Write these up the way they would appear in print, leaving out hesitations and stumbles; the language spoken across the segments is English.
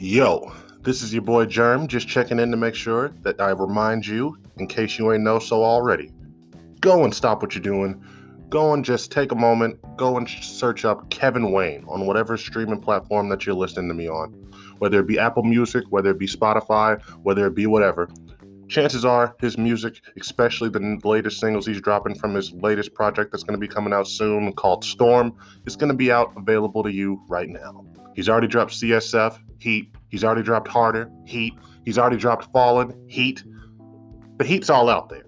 Yo, this is your boy Germ, just checking in to make sure that I remind you, in case you ain't know so already. Go and stop what you're doing. Go and just take a moment. Go and search up Kevin Wayne on whatever streaming platform that you're listening to me on. Whether it be Apple Music, whether it be Spotify, whether it be whatever. Chances are his music, especially the latest singles he's dropping from his latest project that's going to be coming out soon called Storm, is going to be out available to you right now. He's already dropped CSF, Heat. He's already dropped Harder, Heat. He's already dropped Fallen, Heat. The heat's all out there.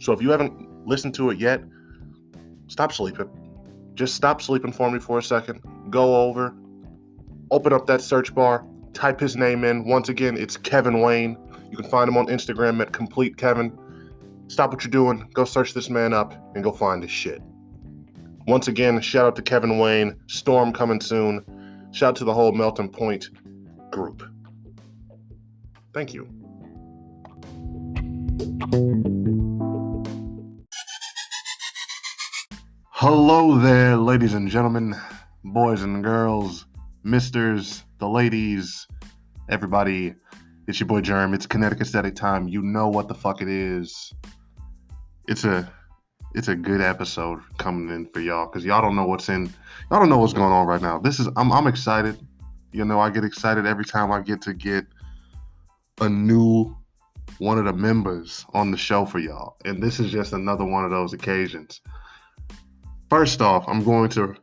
So if you haven't listened to it yet, stop sleeping. Just stop sleeping for me for a second. Go over, open up that search bar, type his name in. Once again, it's Kevin Wayne. You can find him on Instagram at Complete Kevin. Stop what you're doing. Go search this man up and go find his shit. Once again, shout out to Kevin Wayne. Storm coming soon. Shout out to the whole Melting Point group. Thank you. Hello there, ladies and gentlemen, boys and girls, misters, the ladies, everybody. It's your boy Germ. It's Kinetic Aesthetic time. You know what the fuck it is. It's a good episode coming in for y'all because y'all don't know what's going on right now. I'm excited. You know, I get excited every time I get a new one of the members on the show for y'all. And this is just another one of those occasions. First off, I'm going to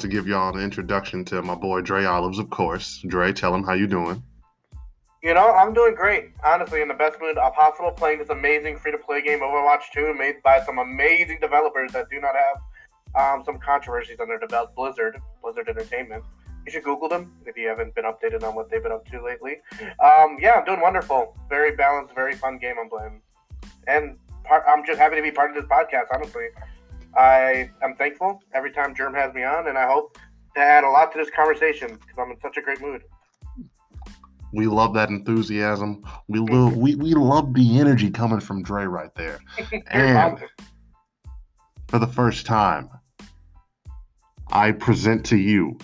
give y'all an introduction to my boy Dre Olives, of course. Dre, tell him how you doing. You know, I'm doing great. Honestly, in the best mood possible, playing this amazing free-to-play game, Overwatch 2, made by some amazing developers that do not have some controversies under their belt. Blizzard Entertainment. You should Google them if you haven't been updated on what they've been up to lately. Yeah, I'm doing wonderful. Very balanced, very fun game I'm playing. And I'm just happy to be part of this podcast, honestly. I'm thankful every time Germ has me on, and I hope to add a lot to this conversation because I'm in such a great mood. We love that enthusiasm. We love the energy coming from Dre right there. And for the first time, I present to you,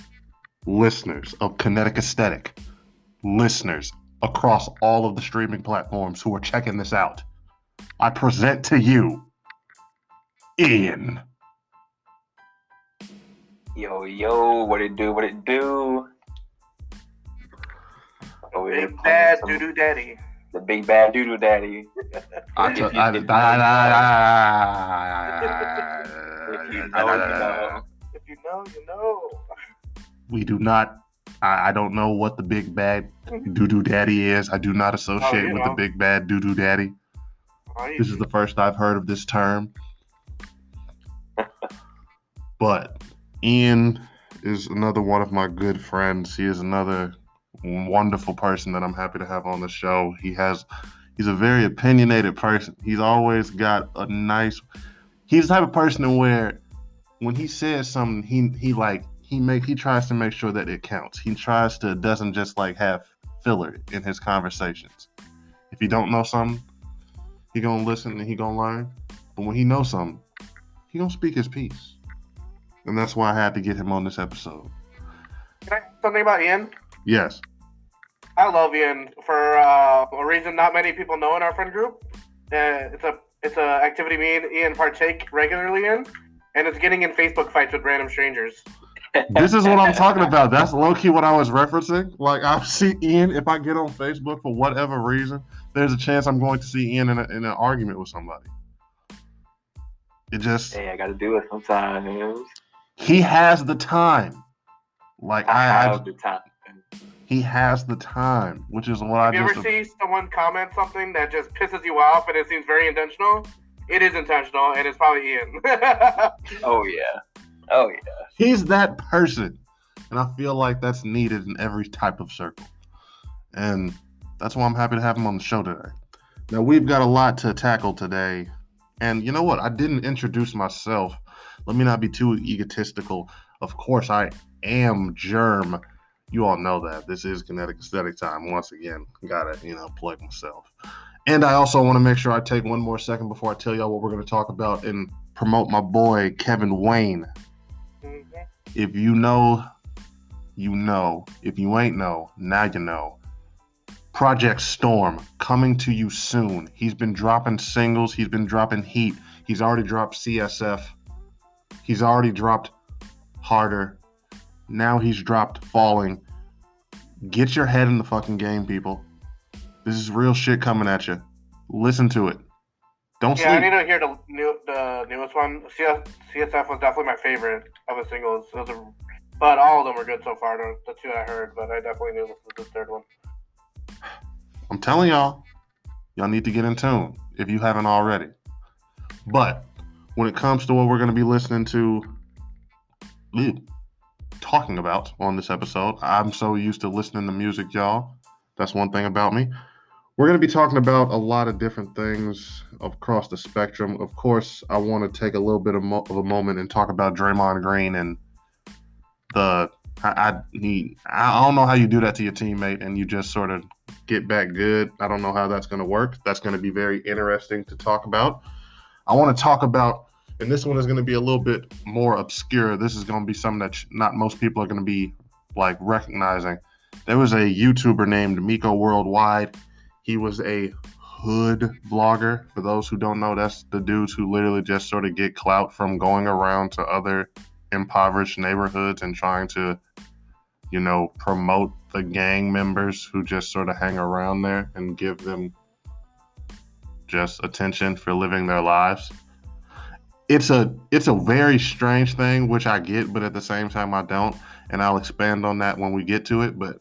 listeners of Kinetic Aesthetic, listeners across all of the streaming platforms who are checking this out, I present to you Ian. Yo, what it do? Big bad doo-doo daddy. The big bad doo-doo daddy. If you know, you know. We do not. I don't know what the big bad doo-doo daddy is. I do not associate with the big bad doo-doo daddy. This is the first I've heard of this term. But Ian is another one of my good friends. He is another wonderful person that I'm happy to have on the show. He's a very opinionated person. He's always got he's the type of person where when he says something, he tries to make sure that it counts. He doesn't just have filler in his conversations. If he don't know something, he gonna listen and he gonna learn. But when he knows something, he gonna speak his piece. And that's why I had to get him on this episode. Can I say something about Ian? Yes. I love Ian for a reason not many people know in our friend group. It's a activity me and Ian partake regularly in, and it's getting in Facebook fights with random strangers. This is what I'm talking about. That's low-key what I was referencing. I see Ian, if I get on Facebook for whatever reason, there's a chance I'm going to see Ian in an argument with somebody. Hey, I gotta do it sometimes. He has the time. I have the time. He has the time, which is what Have you ever see someone comment something that just pisses you off and it seems very intentional? It is intentional, and it's probably Ian. Oh yeah. He's that person, and I feel like that's needed in every type of circle. And that's why I'm happy to have him on the show today. Now, we've got a lot to tackle today. And you know what? I didn't introduce myself. Let me not be too egotistical. Of course, I am Germ. You all know that. This is Kinetic Aesthetic time. Once again, gotta, plug myself. And I also want to make sure I take one more second before I tell y'all what we're going to talk about and promote my boy, Kevin Wayne. Mm-hmm. If you know, you know. If you ain't know, now you know. Project Storm coming to you soon. He's been dropping singles. He's been dropping heat. He's already dropped CSF. He's already dropped Harder. Now he's dropped Falling. Get your head in the fucking game, people. This is real shit coming at you. Listen to it. Don't sleep. I need to hear the newest one. CSF was definitely my favorite of the singles. But all of them were good so far, the two I heard. But I definitely knew this was the third one. I'm telling y'all need to get in tune if you haven't already. But when it comes to what we're going to be listening to, talking about on this episode, I'm so used to listening to music, y'all. That's one thing about me. We're going to be talking about a lot of different things across the spectrum. Of course, I want to take a little bit of a moment and talk about Draymond Green and I don't know how you do that to your teammate and you just sort of get back good. I don't know how that's going to work. That's going to be very interesting to talk about. I want to talk about, and this one is going to be a little bit more obscure. This is going to be something that not most people are going to be like recognizing. There was a YouTuber named Miko Worldwide. He was a hood vlogger. For those who don't know, that's the dudes who literally just sort of get clout from going around to other impoverished neighborhoods and trying to, promote the gang members who just sort of hang around there and give them just attention for living their lives. It's a very strange thing, which I get, but at the same time I don't, and I'll expand on that when we get to it. But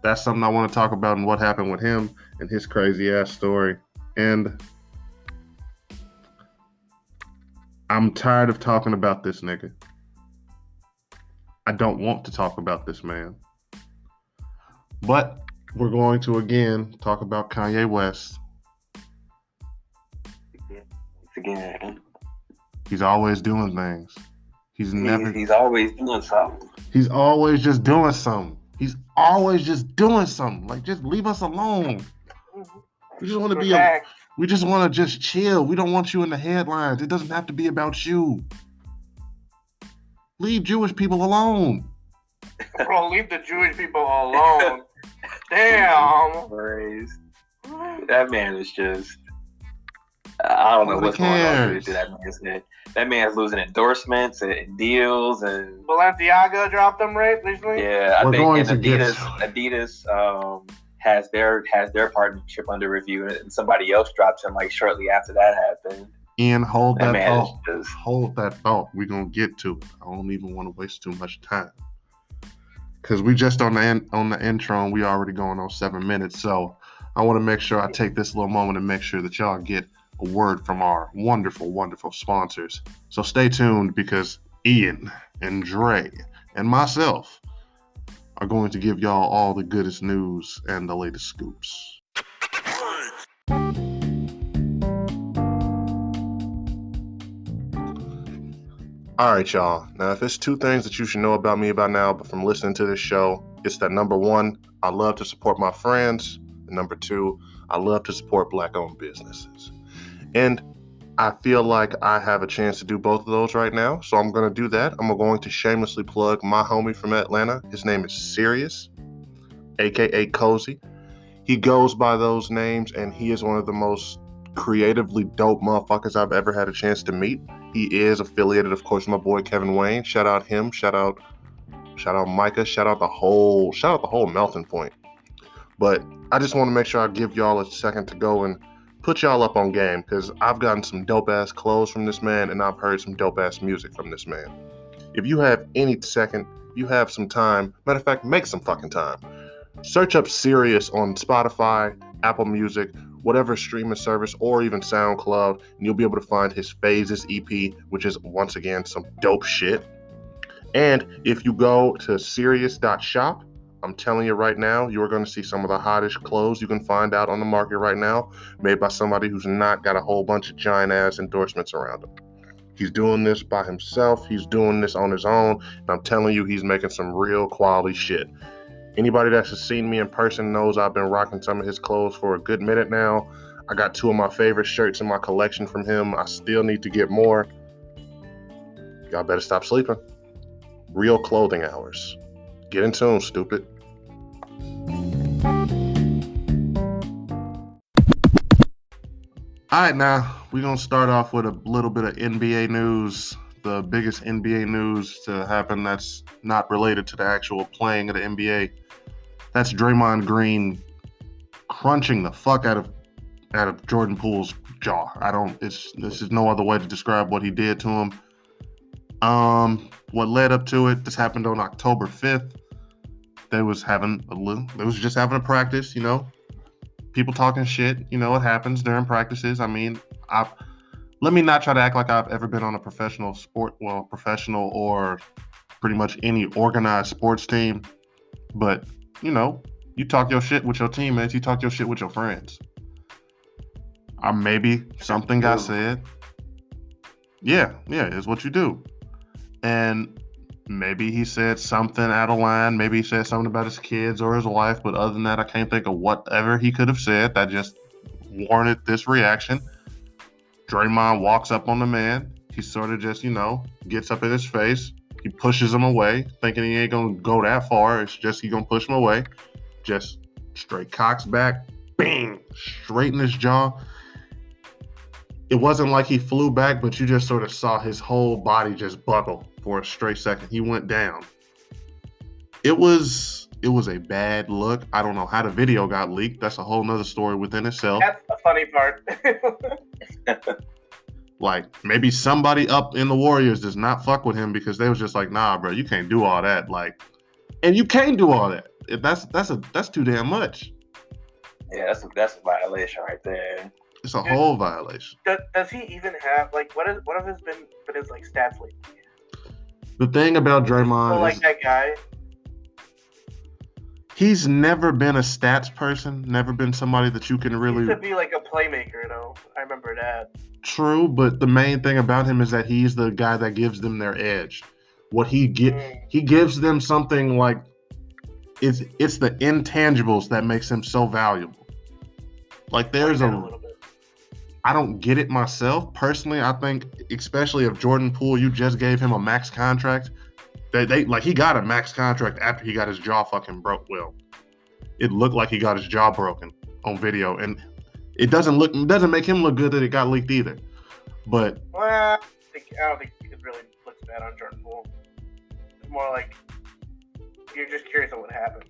that's something I want to talk about and what happened with him and his crazy ass story. And I'm tired of talking about this nigga. I don't want to talk about this man. But we're going to again talk about Kanye West. Again. He's always doing things. He's always doing something. He's always just doing something. He's always just doing something. Like, just leave us alone. We just want to we just want to just chill. We don't want you in the headlines. It doesn't have to be about you. Leave Jewish people alone. Bro, leave the Jewish people alone. Damn. That man is just... I don't know what's going on with that man's head. That man's losing endorsements and deals, and Balenciaga dropped them right recently. Yeah, I think Adidas has their partnership under review, and somebody else dropped him like shortly after that happened. Ian, hold that thought. Hold that thought. We're gonna get to it. I don't even want to waste too much time because we just on the intro and we already going on 7 minutes. So I want to make sure I take this little moment and make sure that y'all get a word from our wonderful, wonderful sponsors. So stay tuned because Ian and Dre and myself are going to give y'all all the goodest news and the latest scoops. All right, y'all. Now, if it's two things that you should know about me by now, but from listening to this show, it's that number one, I love to support my friends. And number two, I love to support Black-owned businesses. And I feel like I have a chance to do both of those right now. So I'm going to do that. I'm going to shamelessly plug my homie from Atlanta. His name is Sirius, aka Cozy. He goes by those names, and he is one of the most creatively dope motherfuckers I've ever had a chance to meet. He is affiliated, of course, with my boy Kevin Wayne. Shout out him. Shout out Micah. Shout out the whole melting point. But I just want to make sure I give y'all a second to go and put y'all up on game, because I've gotten some dope ass clothes from this man and I've heard some dope ass music from this man. If you have any second, you have some time, matter of fact, make some fucking time. Search up Sirius on Spotify, Apple Music, whatever streaming service, or even SoundCloud, and you'll be able to find his Phases EP, which is, once again, some dope shit. And if you go to Sirius.shop, I'm telling you right now, you are going to see some of the hottest clothes you can find out on the market right now, made by somebody who's not got a whole bunch of giant-ass endorsements around him. He's doing this by himself. He's doing this on his own. And I'm telling you, he's making some real quality shit. Anybody that's seen me in person knows I've been rocking some of his clothes for a good minute now. I got 2 of my favorite shirts in my collection from him. I still need to get more. Y'all better stop sleeping. Real clothing hours. Get in tune, stupid. All right, now we're going to start off with a little bit of NBA news. The biggest NBA news to happen that's not related to the actual playing of the NBA. That's Draymond Green crunching the fuck out of Jordan Poole's jaw. This is no other way to describe what he did to him. What led up to it, this happened on October 5th. They was just having a practice, people talking shit, it happens during practices. I mean, let me not try to act like I've ever been on a professional or pretty much any organized sports team. But, you talk your shit with your teammates, you talk your shit with your friends. Maybe something got said. Yeah, it's what you do. And maybe he said something out of line. Maybe he said something about his kids or his wife. But other than that, I can't think of whatever he could have said that just warranted this reaction. Draymond walks up on the man. He sort of just, gets up in his face. He pushes him away, thinking he ain't going to go that far. It's just he going to push him away. Just straight cocks back. Bang! Straight in his jaw. It wasn't like he flew back, but you just sort of saw his whole body just buckle for a straight second. He went down. It was a bad look. I don't know how the video got leaked. That's a whole nother story within itself. That's the funny part. Like, maybe somebody up in the Warriors does not fuck with him because they was just like, nah, bro, you can't do all that. Like, and you can't do all that. That's too damn much. Yeah, that's a violation right there. It's a whole violation. Does he even have what have his been his stats lately? The thing about Draymond is that guy. He's never been a stats person. Never been somebody that you can really. He used to be like a playmaker, though. I remember that. True, but the main thing about him is that he's the guy that gives them their edge. What he gives them something like it's the intangibles that makes him so valuable. Like there's a little bit. I don't get it myself personally. I think, especially if Jordan Poole, you just gave him a max contract. He got a max contract after he got his jaw fucking broke. Well, it looked like he got his jaw broken on video, and it doesn't make him look good that it got leaked either. But I don't think it really looks bad on Jordan Poole. It's more like you're just curious on what happened.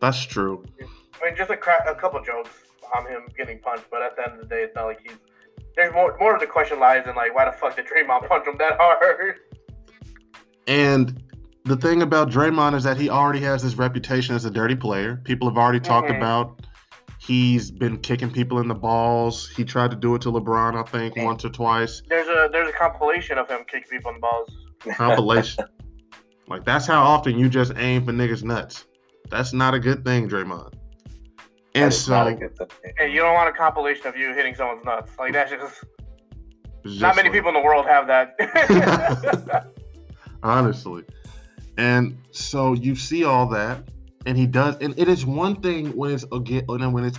That's true. I mean, just a couple jokes on him getting punched, but at the end of the day, it's not like there's more of the question lies in why the fuck did Draymond punch him that hard? And the thing about Draymond is that he already has this reputation as a dirty player. People have already talked about he's been kicking people in the balls. He tried to do it to LeBron, I think, once or twice. There's a compilation of him kicking people in the balls. Compilation. That's how often you just aim for niggas' nuts. That's not a good thing, Draymond. And so, hey, you don't want a compilation of you hitting someone's nuts. That's just not many people in the world have that. Honestly. And so you see all that, and he does, and it is one thing when it's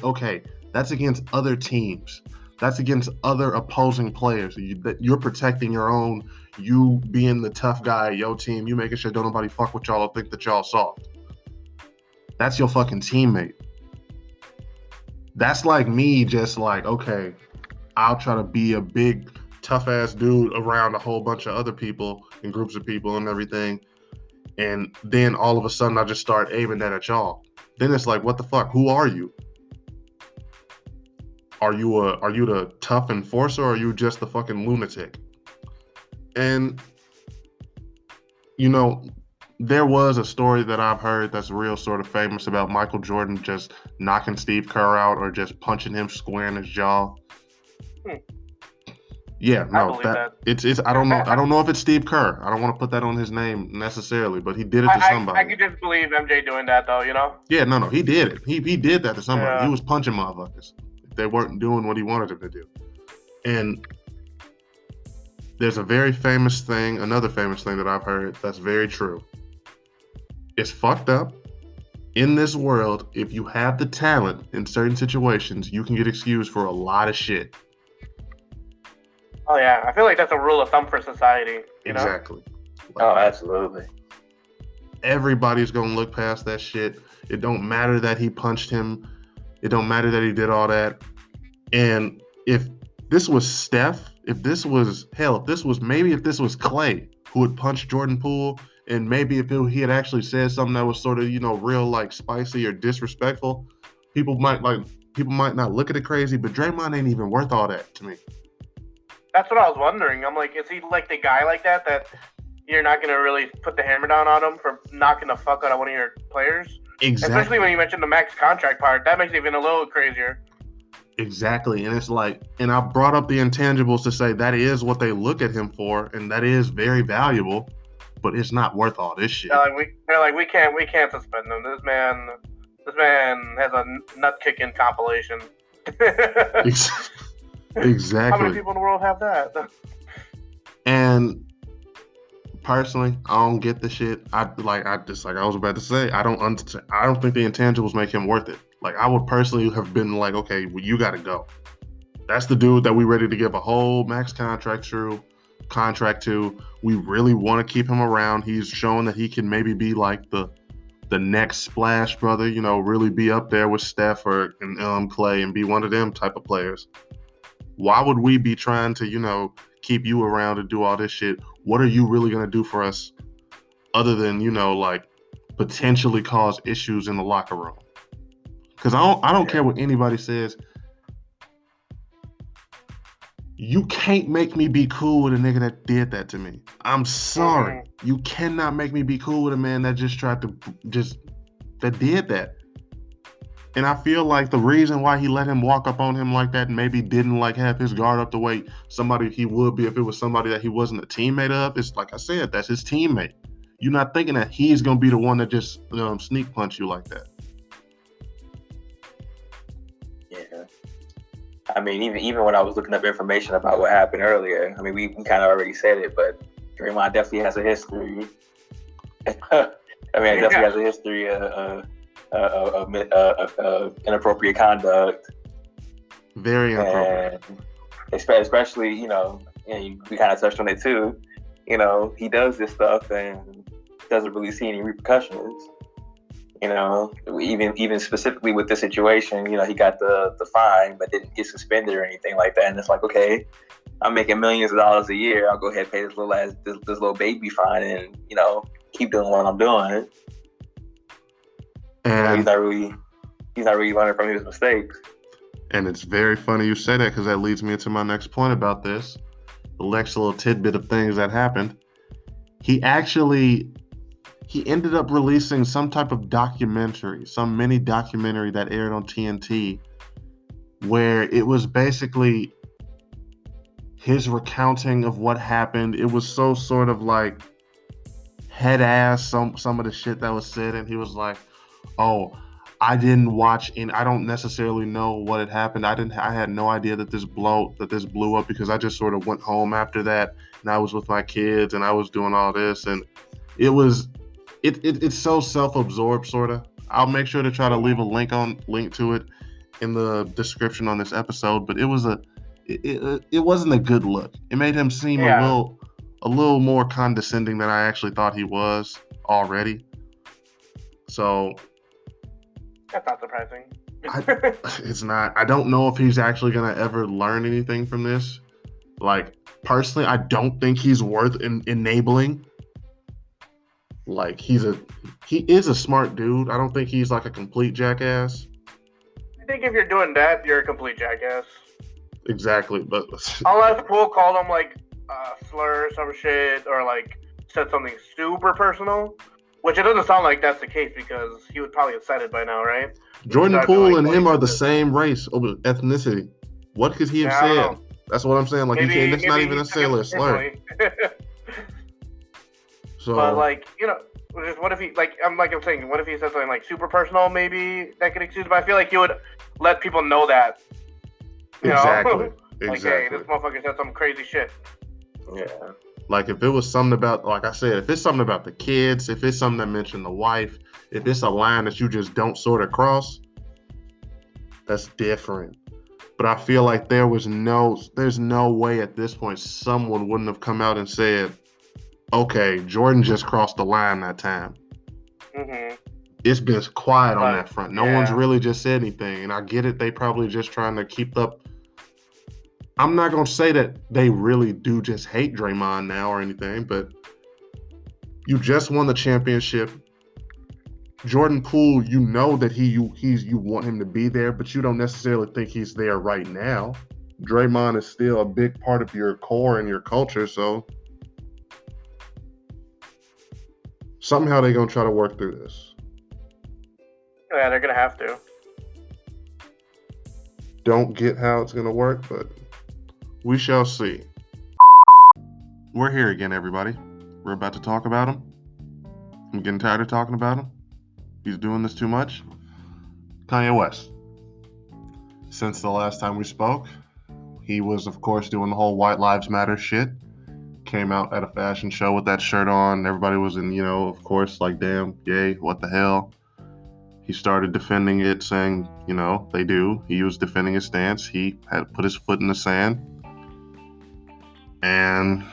okay. That's against other teams. That's against other opposing players. That you're protecting your own. You being the tough guy, your team. You making sure don't nobody fuck with y'all or think that y'all soft. That's your fucking teammate. That's like me just okay, I'll try to be a big, tough-ass dude around a whole bunch of other people and groups of people and everything. And then all of a sudden I just start aiming that at y'all. Then it's like, what the fuck? Who are you? Are you the tough enforcer or are you just the fucking lunatic? And, there was a story that I've heard that's real sort of famous about Michael Jordan just knocking Steve Kerr out or just punching him square in his jaw. Yeah, no, it's I don't know if it's Steve Kerr. I don't want to put that on his name necessarily, but he did it to somebody. I could just believe MJ doing that though, Yeah, no, he did it. He did that to somebody. Yeah. He was punching motherfuckers if they weren't doing what he wanted them to do. And there's another famous thing that I've heard that's very true. It's fucked up. In this world, if you have the talent in certain situations, you can get excused for a lot of shit. Oh yeah, I feel like that's a rule of thumb for society. Exactly. Absolutely. Everybody's gonna look past that shit. It don't matter that he punched him. It don't matter that he did all that. And if this was Steph, if this was Clay who had punched Jordan Poole, and maybe if he had actually said something that was sort of, real like spicy or disrespectful, people might not look at it crazy, but Draymond ain't even worth all that to me. That's what I was wondering. I'm like, is he like the guy like that you're not going to really put the hammer down on him for knocking the fuck out of one of your players? Exactly. Especially when you mentioned the max contract part. That makes it even a little crazier. Exactly. And it's like, and I brought up the intangibles to say that is what they look at him for, and that is very valuable, but it's not worth all this shit. They're like, we can't suspend him. This man has a nut kicking compilation. Exactly. How many people in the world have that? And personally, I don't get the shit. I was about to say, I don't think the intangibles make him worth it. Like, I would personally have been like, okay, well, you got to go. That's the dude that we ready to give a whole max contract to. We really want to keep him around. He's shown that he can maybe be like the next splash brother, really be up there with Steph and Clay and be one of them type of players. Why would we be trying to, keep you around to do all this shit? What are you really going to do for us other than, like potentially cause issues in the locker room? Because I don't care what anybody says. You can't make me be cool with a nigga that did that to me. I'm sorry. You cannot make me be cool with a man that that did that. And I feel like the reason why he let him walk up on him like that and maybe didn't like have his guard up the way somebody he would be if it was somebody that he wasn't a teammate of, it's like I said, that's his teammate. You're not thinking that he's going to be the one that just sneak punch you like that. Yeah. I mean, even when I was looking up information about what happened earlier, I mean, we kind of already said it, but Draymond definitely has a history. Definitely has a history of inappropriate conduct. Very inappropriate. And especially, we kind of touched on it too. He does this stuff and doesn't really see any repercussions. Even specifically with this situation, he got the fine, but didn't get suspended or anything like that. And it's like, okay, I'm making millions of dollars a year. I'll go ahead and pay this little baby fine and, keep doing what I'm doing. And he's not really learning from his mistakes. And it's very funny you say that, because that leads me into my next point about this. The next little tidbit of things that happened. He ended up releasing some type of documentary, some mini documentary that aired on TNT, where it was basically his recounting of what happened. It was so sort of like head ass some of the shit that was said, and he was like, oh, I didn't watch and I don't necessarily know what had happened. I had no idea that this blew up, because I just sort of went home after that and I was with my kids and I was doing all this, and it's so self-absorbed sort of. I'll make sure to try to leave a link to it in the description on this episode, but it wasn't a good look. It made him seem a little more condescending than I actually thought he was already. So that's not surprising. It's not. I don't know if he's actually going to ever learn anything from this. Like, personally, I don't think he's worth enabling. Like, he is a smart dude. I don't think he's like a complete jackass. I think if you're doing that, you're a complete jackass. Exactly, but unless Poole called him like a slur or some shit, or like said something super personal, which it doesn't sound like that's the case, because he would probably have said it by now, right? Jordan Poole and him are the same race or ethnicity. What could he have said? That's what I'm saying. Like, it's not even necessarily a slur. So, but like, just what if he I'm saying, what if he said something like super personal? Maybe that could excuse. But I feel like he would let people know that. Exactly. Like, hey, this motherfucker said some crazy shit. Yeah. Like, if it was something about, like I said, if it's something about the kids, if it's something that mentioned the wife, if it's a line that you just don't sort of cross, that's different. But I feel like there's no way at this point someone wouldn't have come out and said, okay, Jordan just crossed the line that time. Mm-hmm. It's been quiet on that front. No one's really just said anything. And I get it. They probably just trying to keep up I'm not gonna say that they really do just hate Draymond now or anything, but you just won the championship. Jordan Poole, you know that you want him to be there, but you don't necessarily think he's there right now. Draymond is still a big part of your core and your culture, so somehow they're gonna try to work through this. Yeah, they're gonna have to. Don't get how it's gonna work, but we shall see. We're here again, everybody. We're about to talk about him. I'm getting tired of talking about him. He's doing this too much. Kanye West. Since the last time we spoke, he was, of course, doing the whole White Lives Matter shit. Came out at a fashion show with that shirt on. Everybody was in, of course, like, damn, yay, what the hell? He started defending it, saying, they do. He was defending his stance. He had put his foot in the sand. And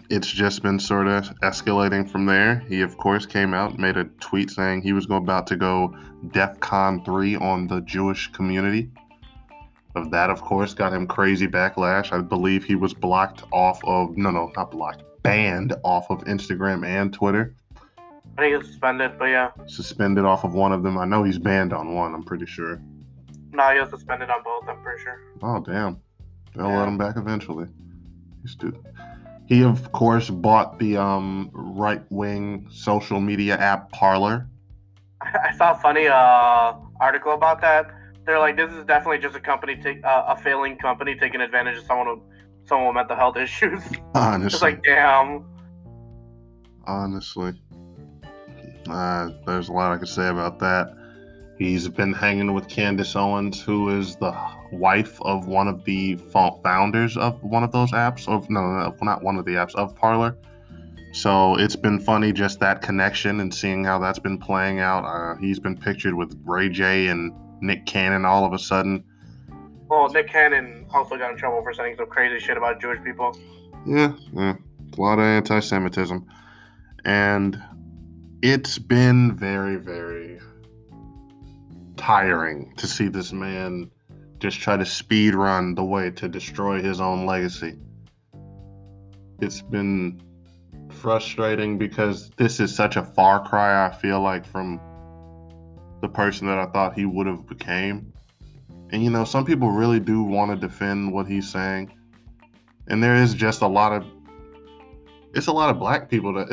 it's just been sort of escalating from there. He, of course, came out and made a tweet saying he was about to go DEFCON 3 on the Jewish community. Of that, of course, got him crazy backlash. I believe he was blocked off of, not blocked, banned off of Instagram and Twitter. I think he's suspended, but yeah. Suspended off of one of them. I know he's banned on one, I'm pretty sure. No, he was suspended on both, I'm pretty sure. Oh, damn. They'll let him back eventually. He's stupid. He, of course, bought the right-wing social media app Parler. I saw a funny article about that. They're like, this is definitely just a failing company taking advantage of someone with mental health issues. Honestly. It's like, damn. Honestly. There's a lot I could say about that. He's been hanging with Candace Owens, who is the wife of one of the founders of one of those apps. No, not one of the apps, of Parler. So it's been funny, just that connection and seeing how that's been playing out. He's been pictured with Ray J and Nick Cannon all of a sudden. Well, Nick Cannon also got in trouble for saying some crazy shit about Jewish people. Yeah. A lot of anti-Semitism. And it's been very, very tiring to see this man just try to speed run the way to destroy his own legacy. It's been frustrating because this is such a far cry, I feel like, from the person that I thought he would have became. And some people really do want to defend what he's saying. And there is just a lot of black people that's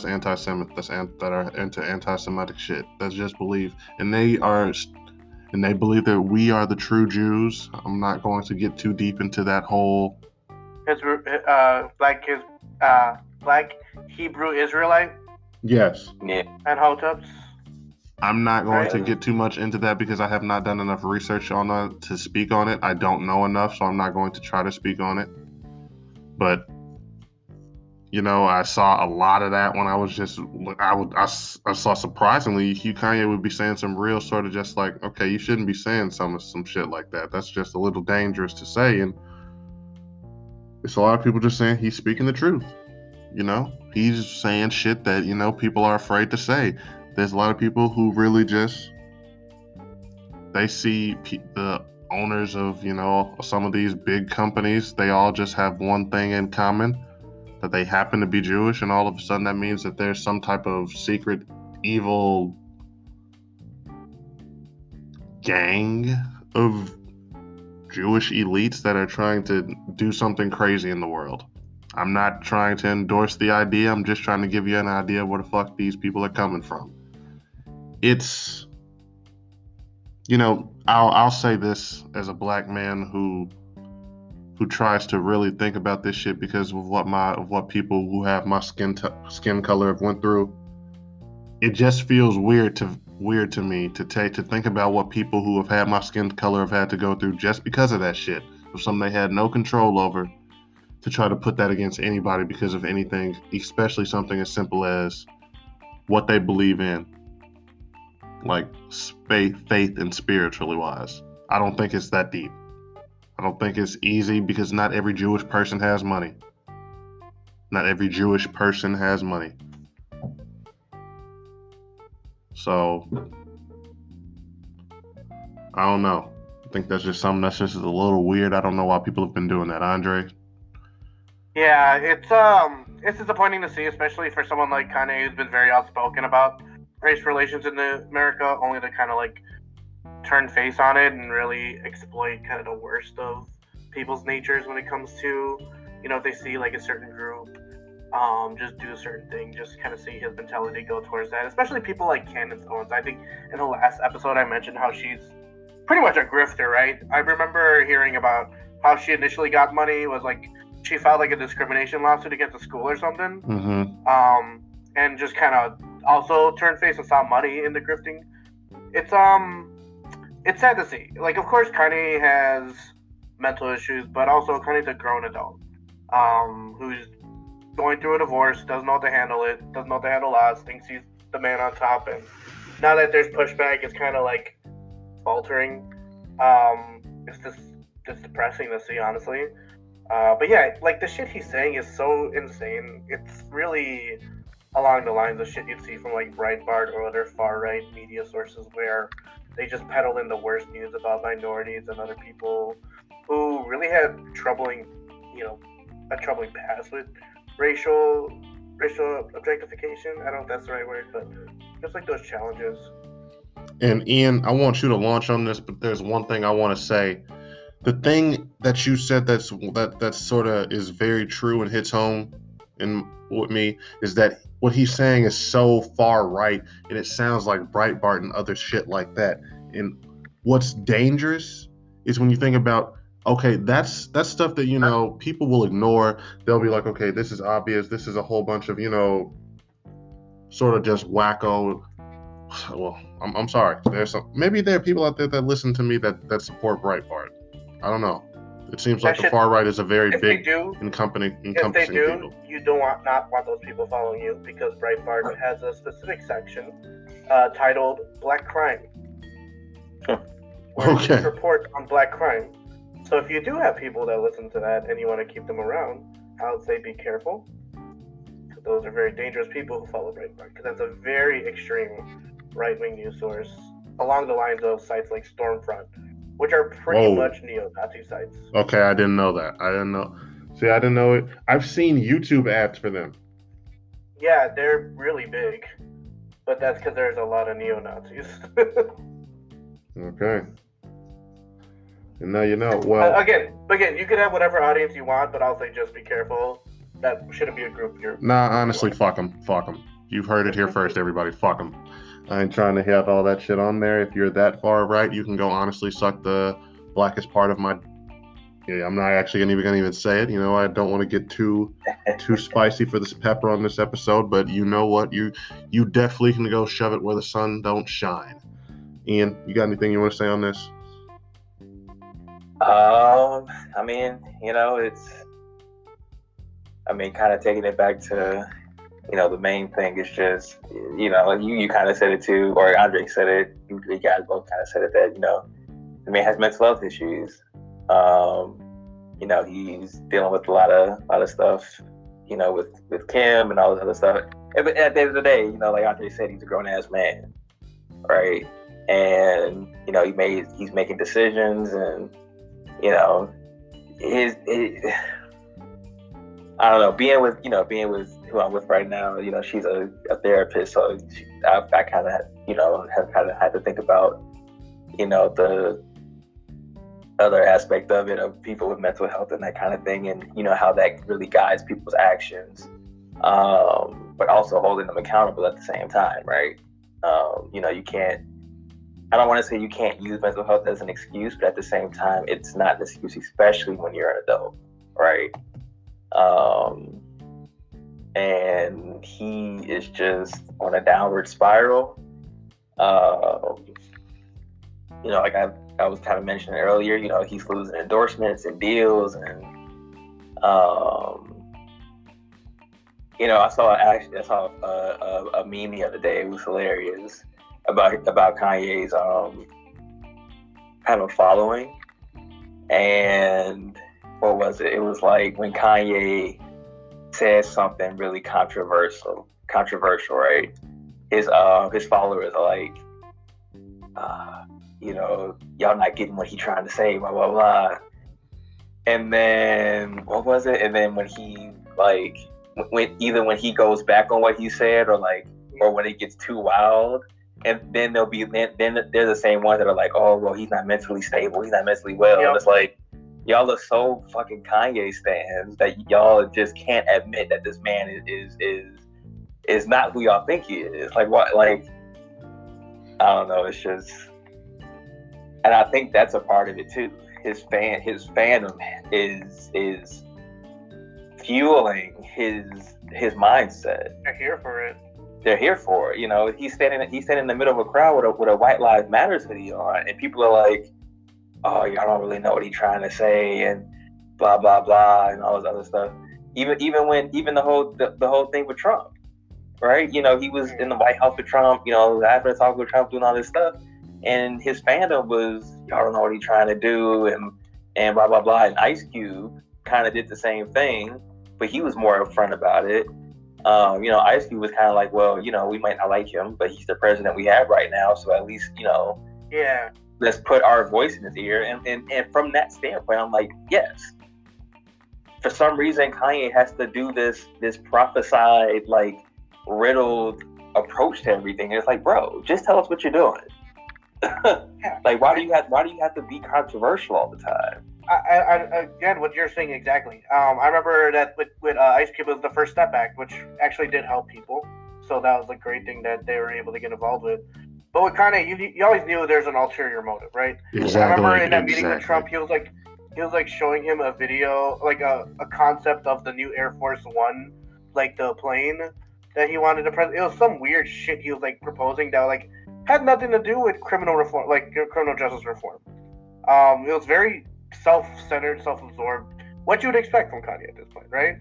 anti-Semitic, that are into anti-Semitic shit. That's just believe, and they believe that we are the true Jews. I'm not going to get too deep into that whole Black Hebrew Israelite. Yes. Yeah. And Hotups. I'm not going to get too much into that because I have not done enough research on it to speak on it. I don't know enough, so I'm not going to try to speak on it. But I saw a lot of that when I was I saw surprisingly, Kanye would be saying some real sort of just like, okay, you shouldn't be saying some shit like that. That's just a little dangerous to say. And it's a lot of people just saying he's speaking the truth. He's saying shit that, people are afraid to say. There's a lot of people who really just, they see the owners of, some of these big companies, they all just have one thing in common, that they happen to be Jewish, and all of a sudden that means that there's some type of secret evil gang of Jewish elites that are trying to do something crazy in the world. I'm not trying to endorse the idea. I'm just trying to give you an idea of where the fuck these people are coming from. It's, I'll say this as a black man who tries to really think about this shit because of what people who have my skin color have went through. It just feels weird to me to think about what people who have had my skin color have had to go through just because of that shit, of something they had no control over, to try to put that against anybody because of anything, especially something as simple as what they believe in, like faith and spiritually wise. I don't think it's that deep. I don't think it's easy because not every Jewish person has money. Not every Jewish person has money. So, I don't know. I think that's just something that's just a little weird. I don't know why people have been doing that, Andre. Yeah, it's disappointing to see, especially for someone like Kanye who's been very outspoken about race relations in America, only to kind of like turn face on it and really exploit kind of the worst of people's natures when it comes to, if they see like a certain group, just do a certain thing, just kind of see his mentality go towards that. Especially people like Candace Owens. I think in the last episode I mentioned how she's pretty much a grifter, right? I remember hearing about how she initially got money was like she filed like a discrimination lawsuit against the school or something, and just kind of also turned face and saw money in the grifting. It's sad to see. Like, of course, Kanye has mental issues, but also Kanye's a grown adult, who's going through a divorce, doesn't know how to handle it, doesn't know how to handle loss, thinks he's the man on top, and now that there's pushback, it's kind of like faltering. It's just depressing to see, honestly. But yeah, like the shit he's saying is so insane. It's really along the lines of shit you'd see from like Breitbart or other far right media sources where they just peddle in the worst news about minorities and other people who really had a troubling past with racial objectification. I don't know if that's the right word, but just like those challenges. And Ian, I want you to launch on this, but there's one thing I want to say. The thing that you said that sort of is very true and hits home with me is that what he's saying is so far right, and it sounds like Breitbart and other shit like that. And what's dangerous is when you think about, okay, that's stuff that people will ignore. They'll be like, okay, this is obvious. This is a whole bunch of sort of just wacko. Well, I'm sorry. Maybe there are people out there that listen to me that support Breitbart. I don't know. It seems like the far right is a very big encompassing If they do, people. you don't not want those people following you because Breitbart has a specific section titled Black Crime, where Okay. it reports on black crime. So if you do have people that listen to that and you want to keep them around, I would say be careful. Those are very dangerous people who follow Breitbart because that's a very extreme right-wing news source along the lines of sites like Stormfront, which are pretty much neo-Nazi sites. Okay, I didn't know that. I didn't know. See, I didn't know it. I've seen YouTube ads for them. Yeah, they're really big, but that's because there's a lot of neo-Nazis. Okay. And now you know. Well, again, you could have whatever audience you want, but I'll say just be careful. That shouldn't be a group you're... Nah, honestly, fuck them. Fuck them. You've heard it here first, everybody. Fuck them. I ain't trying to have all that shit on there. If you're that far right, you can go honestly suck the blackest part of my... Yeah, I'm not actually gonna even say it. I don't want to get too spicy for this pepper on this episode, but you know what? You definitely can go shove it where the sun don't shine. Ian, you got anything you want to say on this? I mean, kind of taking it back to, the main thing is just, you kind of said it too, or Andre said it. You guys both kind of said it that, the man has mental health issues. He's dealing with a lot of stuff, with Kim and all this other stuff. But at the end of the day, like Andre said, he's a grown ass man, right? And he's making decisions, and I don't know, being with who I'm with right now, she's a therapist, so I kind of have kind of had to think about the other aspect of it, of people with mental health and that kind of thing, and how that really guides people's actions, but also holding them accountable at the same time, right? You can't, I don't want to say you can't use mental health as an excuse, but at the same time, it's not an excuse, especially when you're an adult, right? And he is just on a downward spiral. Like I was kind of mentioning earlier, he's losing endorsements and deals, and I saw a meme the other day. It was hilarious about Kanye's kind of following, and what was it? It was like when Kanye says something really controversial, right? His followers are like, y'all not getting what he trying to say, blah blah blah. And then what was it? And then when he when he goes back on what he said, or when it gets too wild, and then then they're the same ones that are like, oh well, he's not mentally stable, he's not mentally well. Yep. And it's like, y'all are so fucking Kanye stans that y'all just can't admit that this man is not who y'all think he is. Like what? Like, I don't know. It's just, and I think that's a part of it too. His fandom is fueling his mindset. They're here for it. They're here for it. He's standing in the middle of a crowd with a White Lives Matter hoodie on, and people are like, "Oh, y'all don't really know what he's trying to say," and blah blah blah, and all this other stuff. Even the whole thing with Trump, right? He was in the White House with Trump. After the talk with Trump, doing all this stuff, and his fandom was, y'all don't know what he's trying to do, and blah blah blah. And Ice Cube kind of did the same thing, but he was more upfront about it. Ice Cube was kind of like, well, we might not like him, but he's the president we have right now, so at least, yeah, let's put our voice in his ear. And from that standpoint, I'm like, yes. For some reason, Kanye has to do this prophesied, riddled approach to everything. And it's like, bro, just tell us what you're doing. Like, why do you have to be controversial all the time? I again, what you're saying exactly. I remember that with Ice Cube was the first step back, which actually did help people. So that was a great thing that they were able to get involved with. But with Kanye, you always knew there's an ulterior motive, right? Exactly. I remember in that meeting with Trump, he was showing him a video, a concept of the new Air Force One, the plane that he wanted to present. It was some weird shit he was proposing that had nothing to do with criminal reform, criminal justice reform. It was very self-centered, self-absorbed, what you would expect from Kanye at this point, right?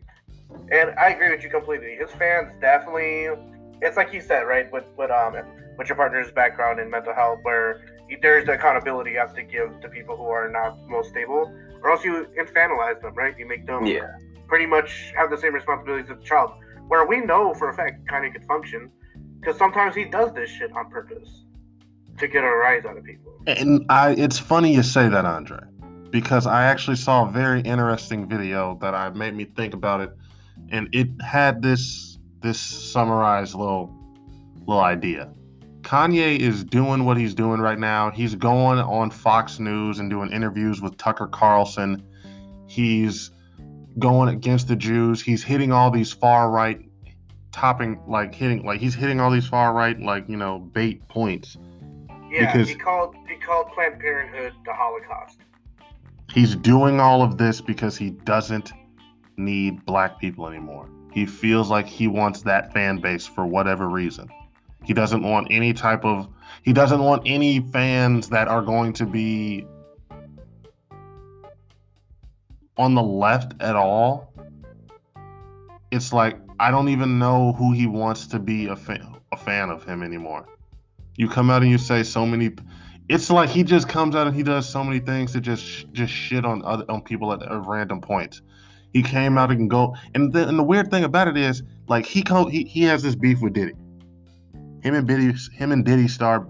And I agree with you completely. His fans definitely, it's like he said, right, with your partner's background in mental health, where there's the accountability you have to give to people who are not most stable, or else you infantilize them, right? You make them pretty much have the same responsibilities as a child, where we know for a fact Kanye could function, because sometimes he does this shit on purpose to get a rise out of people. And it's funny you say that, Andre, because I actually saw a very interesting video that made me think about it, and it had this summarized little idea. Kanye is doing what he's doing right now. He's going on Fox News and doing interviews with Tucker Carlson. He's going against the Jews. He's hitting all these far right he's hitting all these far right bait points. Yeah, because he called Planned Parenthood the Holocaust. He's doing all of this because he doesn't need black people anymore. He feels like he wants that fan base for whatever reason. He doesn't want any fans that are going to be on the left at all. It's like, I don't even know who he wants to be a fan of him anymore. You come out and you say so many. It's like he just comes out and he does so many things to just shit on people at random points. He came out and go, and the weird thing about it is, he has this beef with Diddy. Him and Diddy start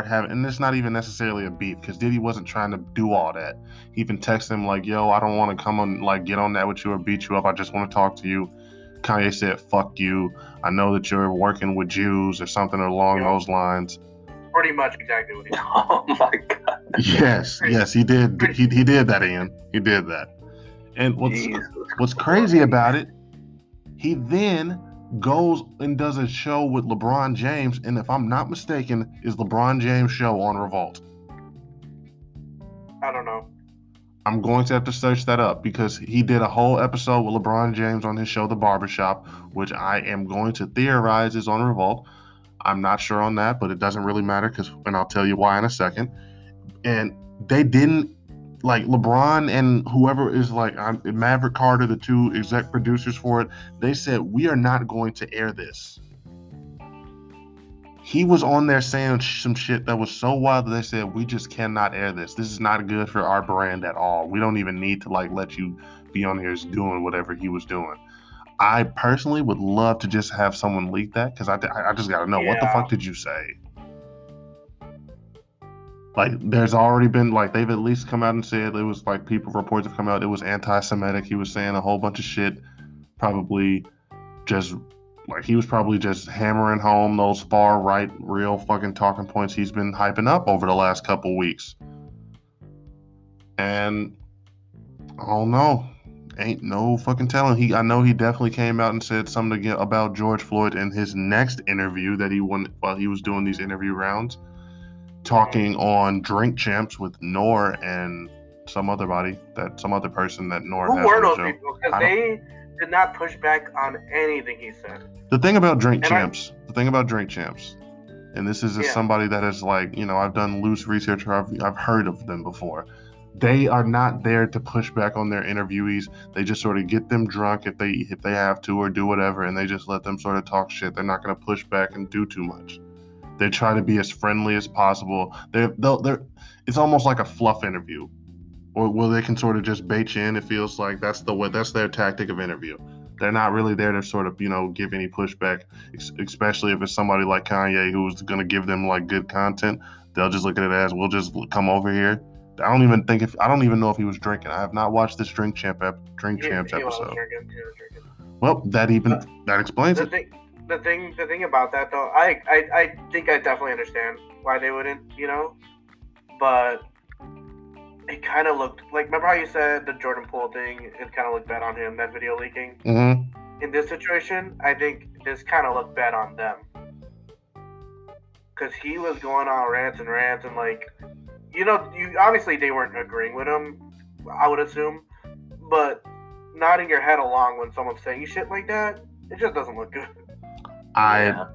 having, and it's not even necessarily a beef, because Diddy wasn't trying to do all that. He even texted him yo, I don't want to come on get on that with you or beat you up. I just want to talk to you. Kanye said, fuck you. I know that you're working with Jews or something along those lines. Pretty much exactly what he said. Oh my God. Yes, he did. He did that, Ian. He did that. And what's crazy about it, he then goes and does a show with LeBron James, and if I'm not mistaken, is LeBron James' show on Revolt. I don't know. I'm going to have to search that up, because he did a whole episode with LeBron James on his show, The Barbershop, which I am going to theorize is on Revolt. I'm not sure on that, but it doesn't really matter, and I'll tell you why in a second. And they didn't, LeBron and whoever is Maverick Carter, the two exec producers for it, they said, we are not going to air this. He was on there saying some shit that was so wild that they said, we just cannot air this. This is not good for our brand at all. We don't even need to let you be on here doing whatever he was doing. I personally would love to just have someone leak that, because I just got to know, what the fuck did you say? Like, there's already been, like, they've at least come out and said it was, like, reports have come out, it was anti-Semitic. He was saying a whole bunch of shit, probably just, like, he was probably just hammering home those far right, real fucking talking points he's been hyping up over the last couple weeks. And I don't know. Ain't no fucking telling. I know he definitely came out and said something about George Floyd in his next interview that he won while he was doing these interview rounds, talking on Drink Champs with Nor and some other person that Nor Who has were on the those show. people? Because they did not push back on anything he said. The thing about Drink Champs, and this is Yeah. somebody that is like, I've done loose research, or I've heard of them before. They are not there to push back on their interviewees. They just sort of get them drunk if they have to, or do whatever, and they just let them sort of talk shit. They're not going to push back and do too much. They try to be as friendly as possible. It's almost like a fluff interview, or they can sort of just bait you in. It feels like that's their tactic of interview. They're not really there to sort of, give any pushback, especially if it's somebody like Kanye who's going to give them like good content. They'll just look at it as, we'll just come over here. I don't even know if he was drinking. I have not watched this Drink Champs episode. He was Well, that explains it. The thing about that though, I think I definitely understand why they wouldn't, but it kind of looked like, remember how you said the Jordan Poole thing, it kind of looked bad on him, that video leaking? Mm-hmm. In this situation, I think this kind of looked bad on them. Because he was going on rants and like, obviously they weren't agreeing with him, I would assume, but nodding your head along when someone's saying shit like that, it just doesn't look good. I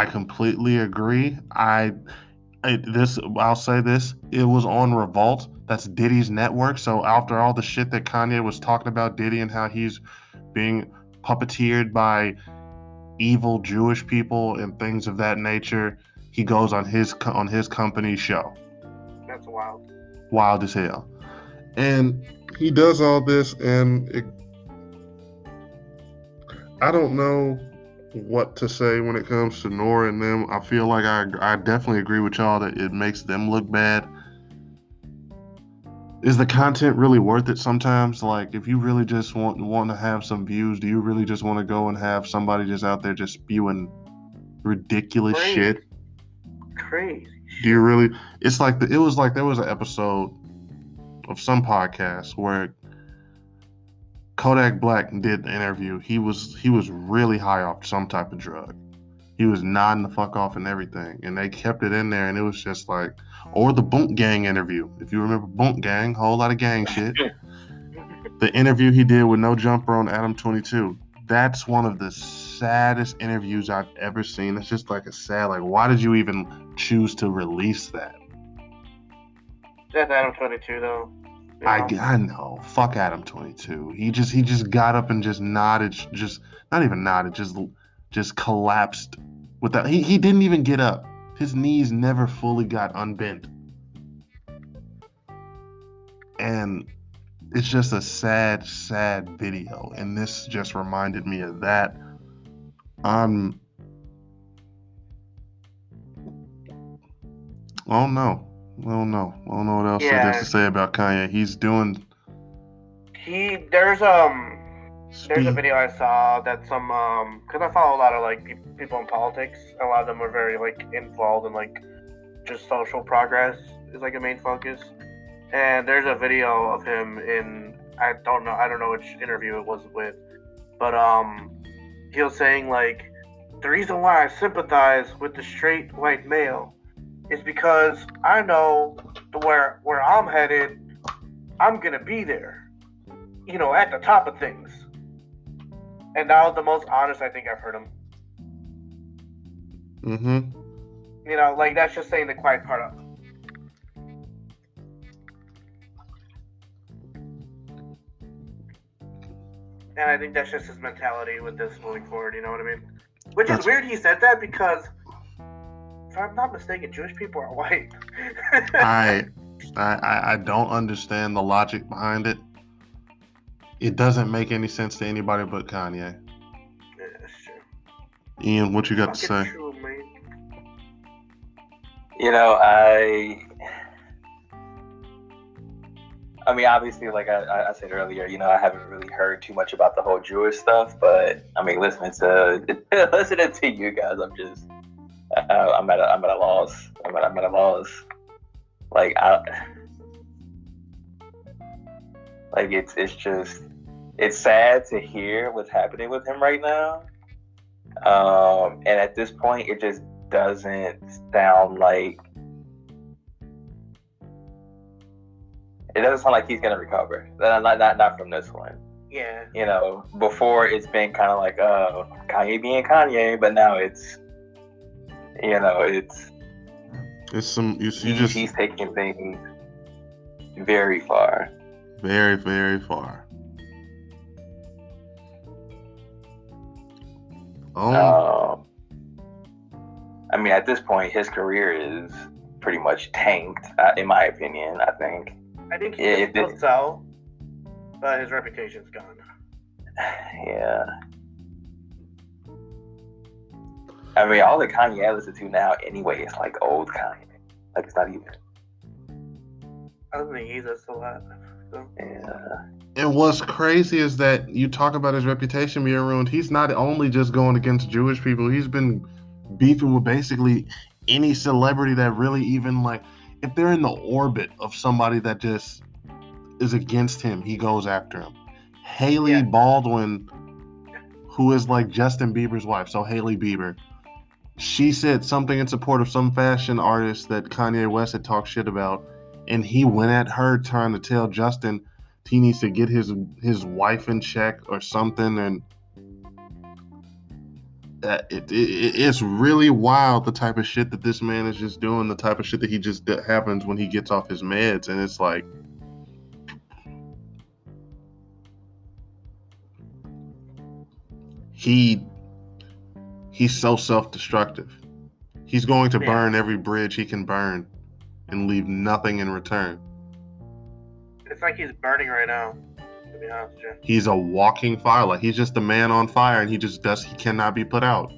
completely agree. I'll say this, it was on Revolt. That's Diddy's network. So after all the shit that Kanye was talking about Diddy and how he's being puppeteered by evil Jewish people and things of that nature, he goes on his company show. That's wild. Wild as hell. And he does all this, and I don't know what to say when it comes to Nora and them. I feel like I definitely agree with y'all that it makes them look bad. Is the content really worth it sometimes? Like, if you really just want to have some views, do you really just want to go and have somebody just out there just spewing ridiculous shit? Crazy. Do you really? It's like there was an episode of some podcast where Kodak Black did the interview. He was really high off some type of drug. He was nodding the fuck off and everything, and they kept it in there, and it was just like, or the Boonk Gang interview. If you remember Boonk Gang, whole lot of gang shit. The interview he did with No Jumper on Adam 22. That's one of the saddest interviews I've ever seen. It's just like why did you even choose to release that? That's Adam 22 though. I know. Fuck Adam 22. He just got up and just nodded, just not even nodded, just collapsed with that. He didn't even get up. His knees never fully got unbent. And it's just a sad, sad video. And this just reminded me of that. I don't know what else there is to say about Kanye. There's a video I saw that some because I follow a lot of like people in politics. A lot of them are very like involved in like just social progress is like a main focus. And there's a video of him in I don't know which interview it was with, but he was saying like the reason why I sympathize with the straight white male is because I know where I'm headed, I'm gonna be there, at the top of things. And that was the most honest I think I've heard him. Mm-hmm. Like that's just saying the quiet part of. And I think that's just his mentality with this moving forward, you know what I mean? Which is weird he said that because, if I'm not mistaken, Jewish people are white. I don't understand the logic behind it. It doesn't make any sense to anybody but Kanye. Yeah, that's true. Ian, what you got to say? True, man. You know, I mean, obviously, like I said earlier, you know, I haven't really heard too much about the whole Jewish stuff, but I mean, listening to you guys, I'm at a loss. I'm at a loss. Like it's sad to hear what's happening with him right now. And at this point, it just doesn't sound like he's gonna recover. Not from this one. Yeah. You know, before it's been kind of like, Kanye being Kanye, but now it's, you know, it's some he's taking things very far. Very, very far. I mean, at this point, his career is pretty much tanked, in my opinion. I think he can still sell, but his reputation's gone. Yeah. I mean, all the Kanye I listen to now, anyway, it's like old Kanye. Like, it's not even. I don't think he's still alive. So. Yeah. And what's crazy is that you talk about his reputation being ruined. He's not only just going against Jewish people. He's been beefing with basically any celebrity that really even, like, if they're in the orbit of somebody that just is against him, he goes after him. Hailey Baldwin, who is like Justin Bieber's wife, so Hailey Bieber, she said something in support of some fashion artist that Kanye West had talked shit about, and he went at her trying to tell Justin he needs to get his wife in check or something, and it's really wild the type of shit that this man is just doing, the type of shit that he just happens when he gets off his meds, and it's like he's so self-destructive. He's going to burn every bridge he can burn and leave nothing in return. It's like he's burning right now, to be honest with you. He's a walking fire. Like, he's just a man on fire, and he cannot be put out.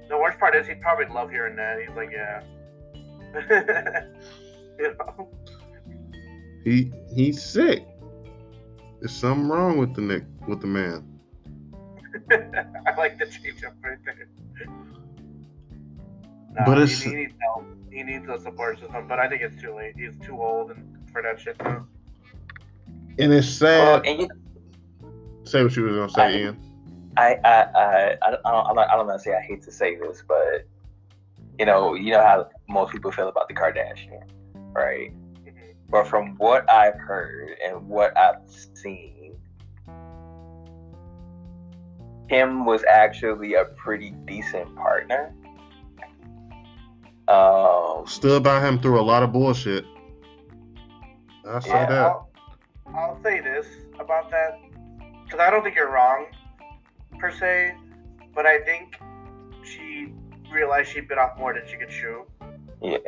The worst part is he'd probably love hearing that. He's like, yeah. You know? He's sick. There's something wrong with the man. I like the change up right there. No, but he needs help. He needs a support system, but I think it's too late. He's too old for that shit now. And it's sad. Say what you were gonna say, Ian. I don't want to say I hate to say this, but you know how most people feel about the Kardashians, right? Mm-hmm. But from what I've heard and what I've seen, Kim was actually a pretty decent partner. Stood by him through a lot of bullshit. I saw that. I'll say this about that, because I don't think you're wrong, per se, but I think she realized she bit off more than she could chew. Yeah.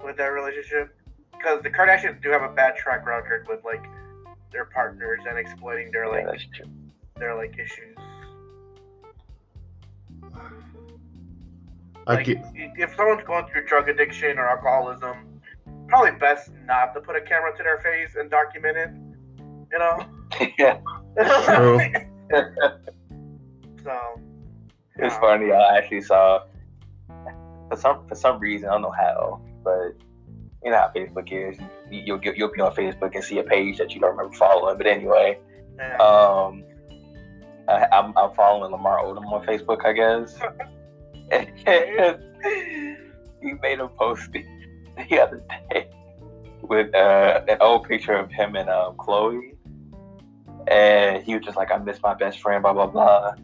With that relationship, because the Kardashians do have a bad track record with like their partners and exploiting their issues. If someone's going through drug addiction or alcoholism, probably best not to put a camera to their face and document it. You know? Yeah. True. So. It's funny. I actually saw for some reason, I don't know how, but you know how Facebook is. You'll be on Facebook and see a page that you don't remember following. But anyway, I'm following Lamar Odom on Facebook, I guess. And he made a post the other day with an old picture of him and Chloe, and he was just like, "I miss my best friend," blah blah blah,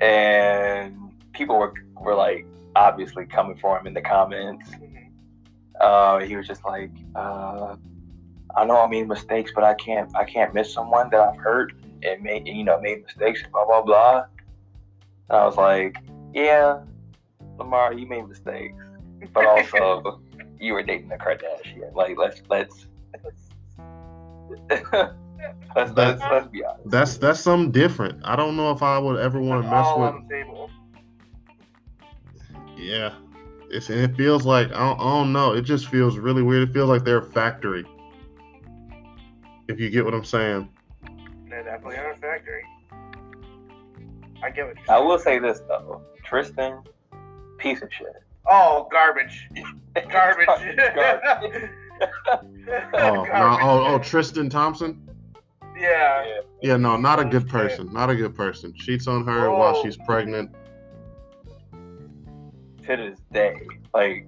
and people were like obviously coming for him in the comments. He was just like, "I know I made mistakes, but I can't miss someone that I've hurt and made mistakes, blah blah blah." And I was like, yeah, Lamar, you made mistakes, but also you were dating a Kardashian. Like, let's be honest. That's something different. I don't know if I would ever want to mess with. On the table. Yeah, It feels like I don't know. It just feels really weird. It feels like they're a factory. If you get what I'm saying. They definitely are a factory. I get what you're saying. I will say this though, Tristan, piece of shit. Oh, garbage. Garbage. Oh, Tristan Thompson? Yeah. Yeah, no, not a good person. Not a good person. Cheats on her while she's pregnant. To this day. Like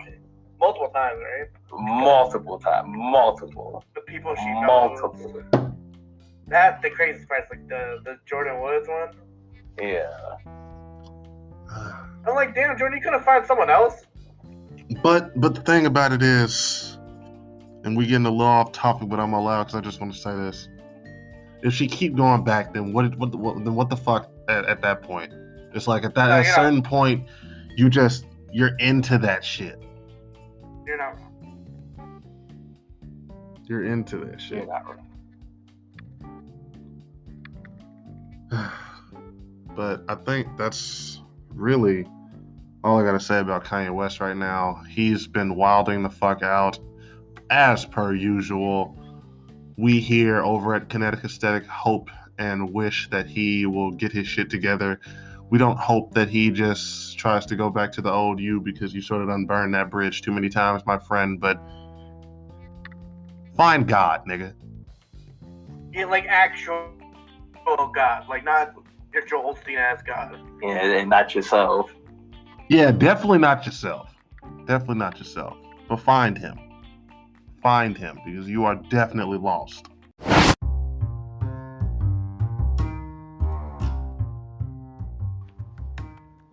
multiple times, right? Multiple times. Multiple. The people she multiple. knows. That's the craziest part. Like the Jordan Woods one. Yeah. I'm like, damn, Jordan, you couldn't find someone else. But the thing about it is, and we getting a little off topic, but I'm allowed because I just want to say this. If she keep going back, then what the fuck at that point? It's like at a certain point, you're into that shit. You're not wrong. You're into that shit. You're not wrong. But I think that's really all I gotta say about Kanye West right now. He's been wilding the fuck out, as per usual. We here over at Kinetic Aesthetic hope and wish that he will get his shit together. We don't hope that he just tries to go back to the old you, because you sort of done burned that bridge too many times, my friend. But find God, nigga. Yeah, like actual God, like not your Joel Osteen ass God. Yeah, and not yourself. Yeah, definitely not yourself. Definitely not yourself. But find him. Find him, because you are definitely lost.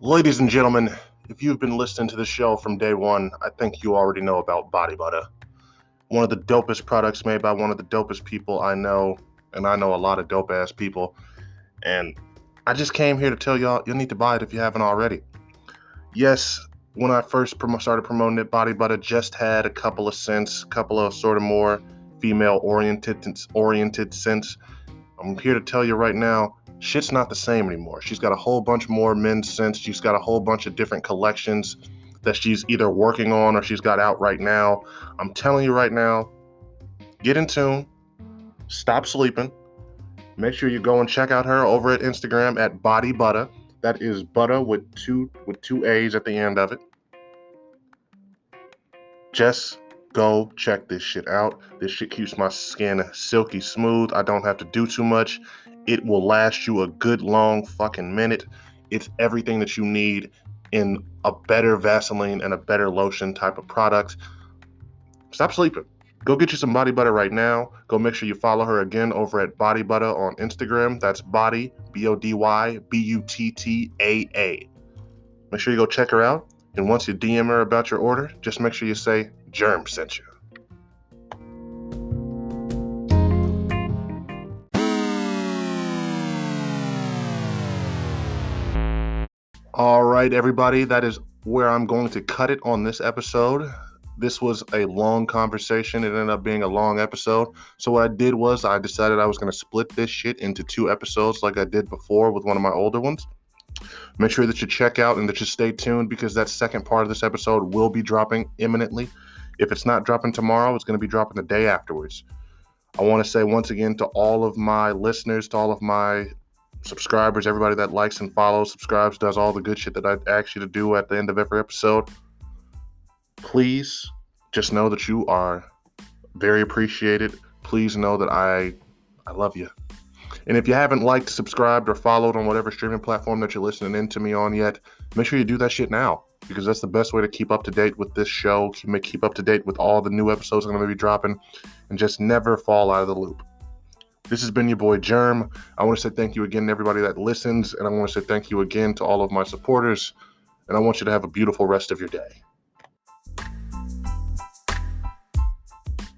Ladies and gentlemen, if you've been listening to the show from day one, I think you already know about Body Butter. One of the dopest products made by one of the dopest people I know, and I know a lot of dope-ass people. And I just came here to tell y'all, you'll need to buy it if you haven't already. Yes, when I first started promoting it, Body Butter just had a couple of scents, couple of sort of more female-oriented scents. I'm here to tell you right now, shit's not the same anymore. She's got a whole bunch more men's scents. She's got a whole bunch of different collections that she's either working on or she's got out right now. I'm telling you right now, get in tune, stop sleeping. Make sure you go and check out her over at Instagram at Body Butter. That is butter with two A's at the end of it. Just go check this shit out. This shit keeps my skin silky smooth. I don't have to do too much. It will last you a good long fucking minute. It's everything that you need in a better Vaseline and a better lotion type of product. Stop sleeping. Go get you some Body Butter right now. Go make sure you follow her again over at Body Butter on Instagram. That's Body, BODY, BUTTAA. Make sure you go check her out. And once you DM her about your order, just make sure you say, Germ sent you. All right, everybody, that is where I'm going to cut it on this episode. This was a long conversation. It ended up being a long episode. So what I did was I decided I was going to split this shit into 2 episodes like I did before with one of my older ones. Make sure that you check out and that you stay tuned, because that second part of this episode will be dropping imminently. If it's not dropping tomorrow, it's going to be dropping the day afterwards. I want to say once again to all of my listeners, to all of my subscribers, everybody that likes and follows, subscribes, does all the good shit that I ask you to do at the end of every episode. Please just know that you are very appreciated. Please know that I love you. And if you haven't liked, subscribed, or followed on whatever streaming platform that you're listening in to me on yet, make sure you do that shit now, because that's the best way to keep up to date with this show, keep up to date with all the new episodes I'm going to be dropping, and just never fall out of the loop. This has been your boy Germ. I want to say thank you again to everybody that listens, and I want to say thank you again to all of my supporters, and I want you to have a beautiful rest of your day.